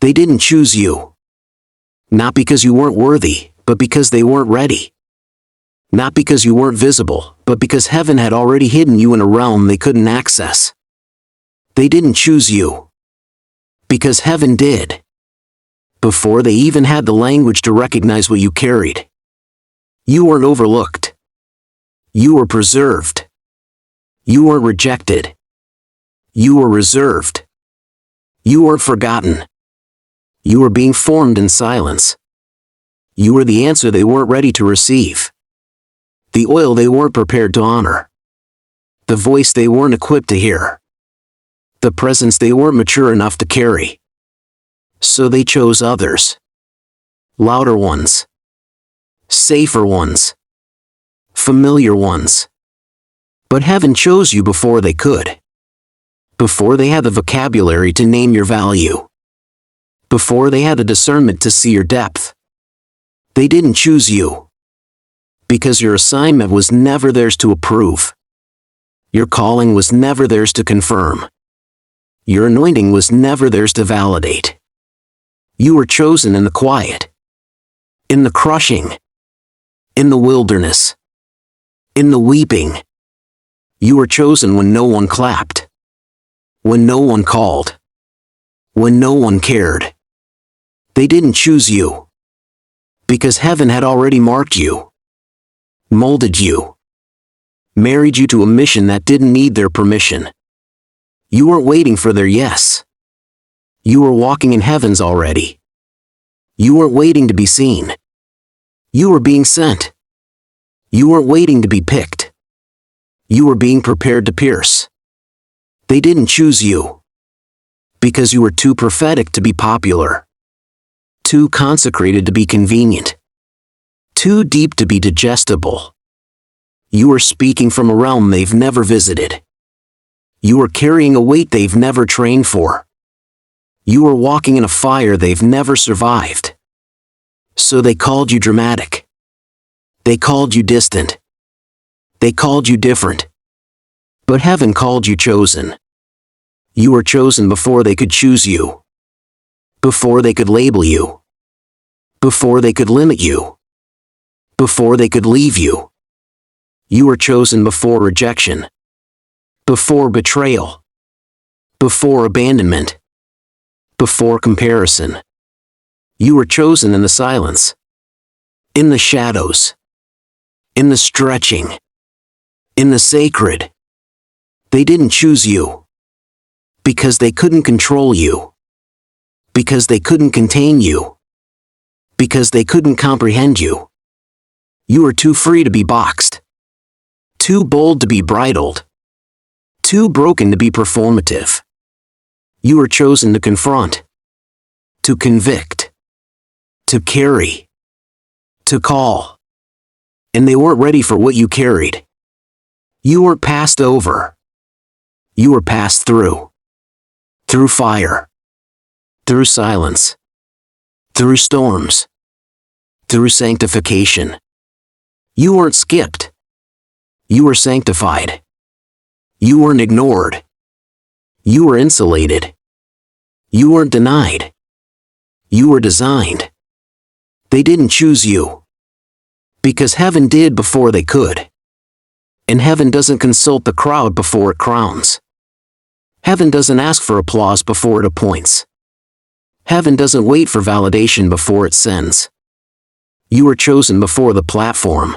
They didn't choose you. Not because you weren't worthy, but because they weren't ready. Not because you weren't visible, but because heaven had already hidden you in a realm they couldn't access. They didn't choose you. Because heaven did. Before they even had the language to recognize what you carried. You weren't overlooked. You were preserved. You weren't rejected. You were reserved. You weren't forgotten. You were being formed in silence. You were the answer they weren't ready to receive. The oil they weren't prepared to honor. The voice they weren't equipped to hear. The presence they weren't mature enough to carry. So they chose others. Louder ones. Safer ones. Familiar ones. But heaven chose you before they could. Before they had the vocabulary to name your value. Before they had the discernment to see your depth. They didn't choose you. Because your assignment was never theirs to approve. Your calling was never theirs to confirm. Your anointing was never theirs to validate. You were chosen in the quiet. In the crushing. In the wilderness. In the weeping. You were chosen when no one clapped. When no one called. When no one cared. They didn't choose you. Because heaven had already marked you. Molded you. Married you to a mission that didn't need their permission. You weren't waiting for their yes. You were walking in heavens already. You weren't waiting to be seen. You were being sent. You weren't waiting to be picked. You were being prepared to pierce. They didn't choose you. Because you were too prophetic to be popular. Too consecrated to be convenient. Too deep to be digestible. You were speaking from a realm they've never visited. You were carrying a weight they've never trained for. You were walking in a fire they've never survived. So they called you dramatic. They called you distant. They called you different. But heaven called you chosen. You were chosen before they could choose you. Before they could label you. Before they could limit you. Before they could leave you. You were chosen before rejection. Before betrayal. Before abandonment. Before comparison. You were chosen in the silence. In the shadows. In the stretching. In the sacred. They didn't choose you. Because they couldn't control you. Because they couldn't contain you. Because they couldn't comprehend you. You were too free to be boxed. Too bold to be bridled. Too broken to be performative. You were chosen to confront. To convict. To carry. To call. And they weren't ready for what you carried. You weren't passed over. You were passed through. Through fire. Through silence. Through storms. Through sanctification. You weren't skipped. You were sanctified. You weren't ignored. You were insulated. You weren't denied. You were designed. They didn't choose you. Because heaven did before they could. And heaven doesn't consult the crowd before it crowns. Heaven doesn't ask for applause before it appoints. Heaven doesn't wait for validation before it sends. You were chosen before the platform.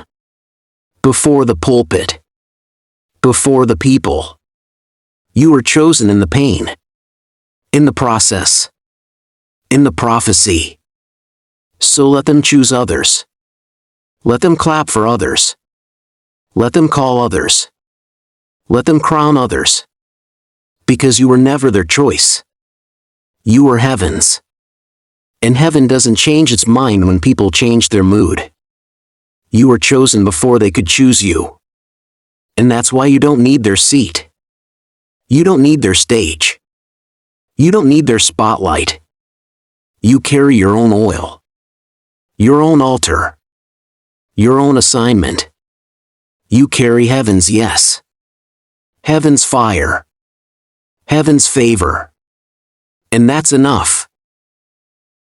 Before the pulpit. Before the people. You were chosen in the pain. In the process. In the prophecy. So let them choose others. Let them clap for others. Let them call others. Let them crown others. Because you were never their choice. You were heaven's. And heaven doesn't change its mind when people change their mood. You were chosen before they could choose you. And that's why you don't need their seat. You don't need their stage. You don't need their spotlight. You carry your own oil. Your own altar. Your own assignment. You carry heaven's yes. Heaven's fire. Heaven's favor. And that's enough.